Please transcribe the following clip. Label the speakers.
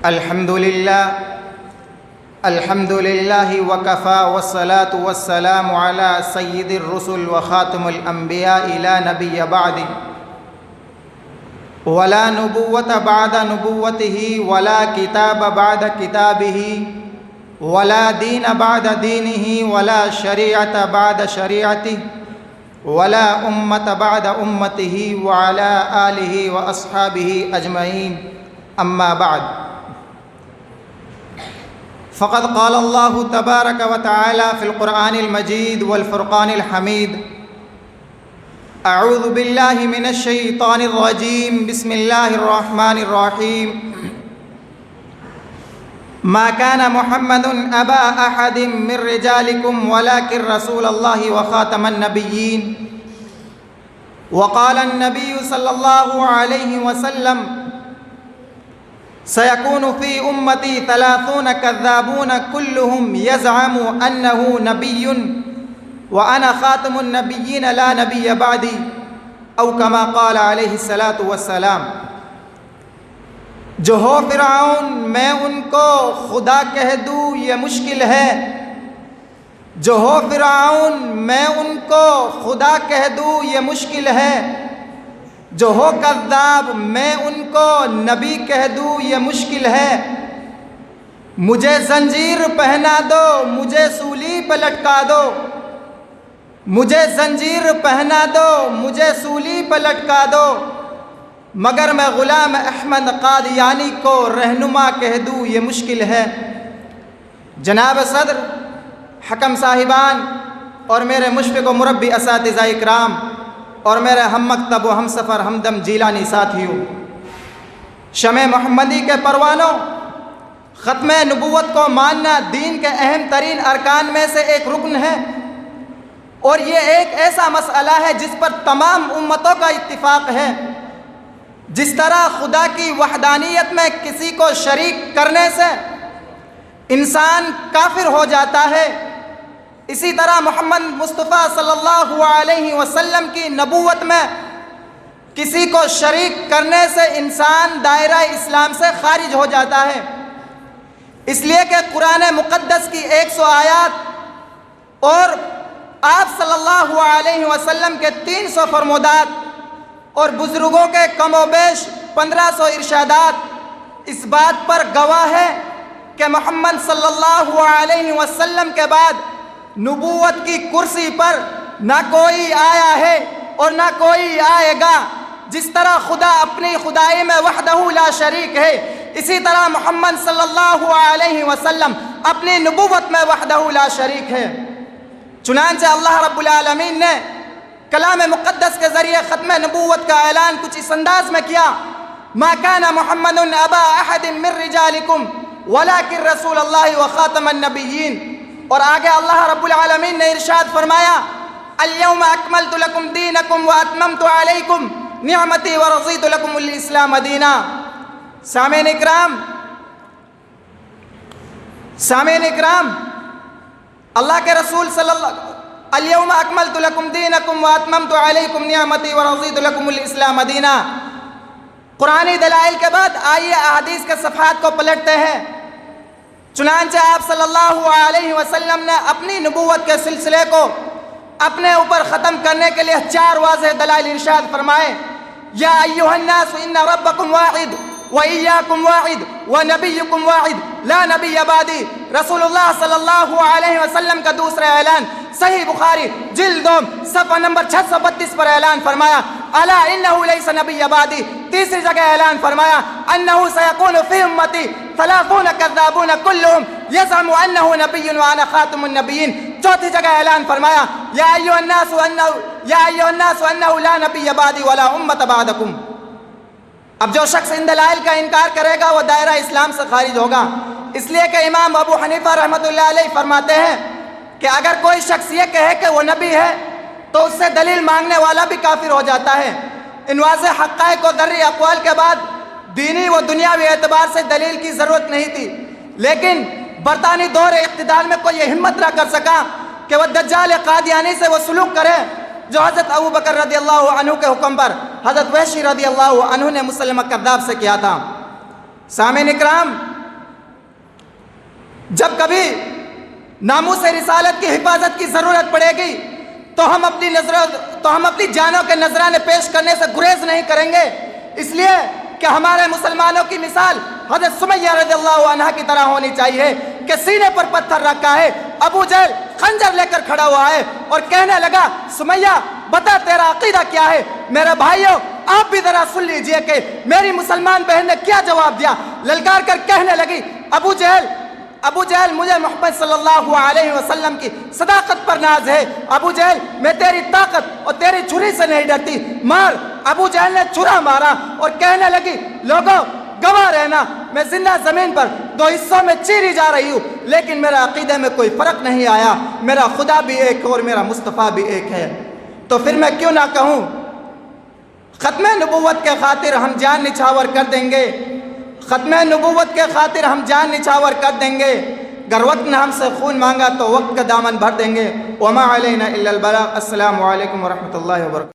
Speaker 1: الحمد لله وكفى والصلاة والسلام على سيد الرسل وخاتم الأنبياء لا نبي بعد ولا نبوة بعد نبوته ولا كتاب بعد كتابه ولا دين بعد دينه ولا شريعة بعد شريعته ولا أمة بعد أمته وعلى آله وأصحابه أجمعين أما بعد فقد قال الله تبارك وتعالى في القرآن المجيد والفرقان الحميد أعوذ بالله من الشيطان الرجيم بسم الله الرحمن الرحيم ما كان محمد أبا أحد من رجالكم ولكن رسول الله وخاتم النبيين وقال النبي صلى الله عليه وسلم سيكون في أمتي 30 كذابون كلهم يزعم أنه نبي وأنا خاتم النبيين لا نبي بعدي أو كما قال عليه الصلاة والسلام۔ جو ہو فرعون میں ان کو خدا کہہ دوں یہ مشکل ہے، جو ہو فرعون میں ان کو خدا کہہ دوں یہ مشکل ہے، جو ہو کذاب میں ان کو نبی کہہ دوں یہ مشکل ہے۔ مجھے زنجیر پہنا دو، مجھے سولی پہ لٹکا دو، مجھے زنجیر پہنا دو، مجھے سولی پہ لٹکا دو، مگر میں غلام احمد قادیانی کو رہنما کہہ دوں یہ مشکل ہے۔ جناب صدر، حکم صاحبان اور میرے مشفق و مربی اساتذہ اکرام اور میرے ہم مکتب و ہم سفر ہمدم جیلانی ساتھیوں، شمع محمدی کے پروانوں، ختم نبوت کو ماننا دین کے اہم ترین ارکان میں سے ایک رکن ہے، اور یہ ایک ایسا مسئلہ ہے جس پر تمام امتوں کا اتفاق ہے۔ جس طرح خدا کی وحدانیت میں کسی کو شریک کرنے سے انسان کافر ہو جاتا ہے، اسی طرح محمد مصطفیٰ صلی اللہ علیہ وسلم کی نبوت میں کسی کو شریک کرنے سے انسان دائرہ اسلام سے خارج ہو جاتا ہے۔ اس لیے کہ قرآن مقدس کی 100 آیات اور آپ صلی اللہ علیہ وسلم کے 300 فرمودات اور بزرگوں کے کم و بیش 1500 ارشادات اس بات پر گواہ ہے کہ محمد صلی اللہ علیہ وسلم کے بعد نبوت کی کرسی پر نہ کوئی آیا ہے اور نہ کوئی آئے گا۔ جس طرح خدا اپنی خدائی میں وحدہ لا شریک ہے، اسی طرح محمد صلی اللہ علیہ وسلم اپنی نبوت میں وحدہ لا شریک ہے۔ چنانچہ اللہ رب العالمین نے کلام مقدس کے ذریعے ختم نبوت کا اعلان کچھ اس انداز میں کیا، ما کان محمد ابا احد من رجالکم ولکن رسول اللہ وخاتم النبیین۔ اور آگے اللہ رب العالمین نے ارشاد فرمایا الیوم اکملت لکم دینکم واتممت علیکم نعمتی ورضیت لکم الاسلام دینا۔ سامعین اکرام، اللہ کے رسول صلی اللہ الیوم اکملت لکم دینکم واتممت علیکم نعمتی ورضیت لکم الاسلام دینا۔ قرآنی دلائل کے بعد آئیے احادیث کے صفحات کو پلٹتے ہیں۔ چنانچہ آپ صلی اللہ علیہ وسلم نے اپنی نبوت کے سلسلے کو اپنے اوپر ختم کرنے کے لیے 4 واضح دلائل ارشاد فرمائے۔ یا ایھا الناس ان ربکم واحد وإياكم واحد ونبيكم واحد لا نبي بعدي۔ رسول اللہ صلی اللہ علیہ وسلم کا دوسرا اعلان صحیح بخاری جلد 2 صفحہ نمبر 632 پر اعلان فرمایا الا انه ليس نبي بعدي۔ تیسری جگہ اعلان فرمایا انه سيكون في امتي 30 كذابون كلهم يزعم انه نبي وانا خاتم النبيين۔ چوتھی جگہ اعلان فرمایا یا ایھا الناس انه لا نبي بعدي ولا امة بعدكم۔ اب جو شخص ان دلائل کا انکار کرے گا وہ دائرہ اسلام سے خارج ہوگا، اس لیے کہ امام ابو حنیفہ رحمۃ اللہ علیہ فرماتے ہیں کہ اگر کوئی شخص یہ کہے کہ وہ نبی ہے تو اس سے دلیل مانگنے والا بھی کافر ہو جاتا ہے۔ ان واضح حقائق و ذری اقوال کے بعد دینی و دنیاوی اعتبار سے دلیل کی ضرورت نہیں تھی، لیکن برطانوی دور اقتدار میں کوئی یہ ہمت نہ کر سکا کہ وہ دجال قادیانی سے وہ سلوک کرے جو حضرت ابو بکر رضی اللہ عنہ کے حکم پر حضرت وحشی رضی اللہ عنہ نے مسلمہ کذاب سے کیا تھا۔ سامعین اکرام، جب کبھی ناموس رسالت کی حفاظت کی ضرورت پڑے گی تو ہم اپنی جانوں کے نذرانے پیش کرنے سے گریز نہیں کریں گے، اس لیے کہ ہمارے مسلمانوں کی مثال حضرت سمیہ رضی اللہ عنہ کی طرح ہونی چاہیے کہ سینے پر پتھر رکھا ہے، ابو جہل خنجر لے کر کھڑا ہوا ہے اور کہنے لگا سمیہ بتا تیرا عقیدہ کیا ہے؟ میرے بھائیوں آپ بھی ذرا سن لیجئے کہ میری مسلمان بہن نے کیا جواب دیا۔ للکار کر کہنے لگی ابو جہل مجھے محمد صلی اللہ علیہ وسلم کی صداقت پر ناز ہے، ابو جہل میں تیری طاقت اور تیری چھری سے نہیں ڈرتی، مار۔ ابو جہل نے چھرا مارا اور کہنے لگی لوگوں گواہ رہنا، میں زندہ زمین پر دو حصوں میں چیری جا رہی ہوں لیکن میرا عقیدے میں کوئی فرق نہیں آیا، میرا خدا بھی ایک اور میرا مصطفیٰ بھی ایک ہے۔ تو پھر میں کیوں نہ کہوں ختم نبوت کے خاطر ہم جان نچھاور کر دیں گے، ختم نبوت کے خاطر ہم جان نچھاور کر دیں گے، اگر وقت نے ہم سے خون مانگا تو وقت کا دامن بھر دیں گے۔ وما علینا الا البلاغ۔ السلام علیکم ورحمۃ اللہ وبرکاتہ۔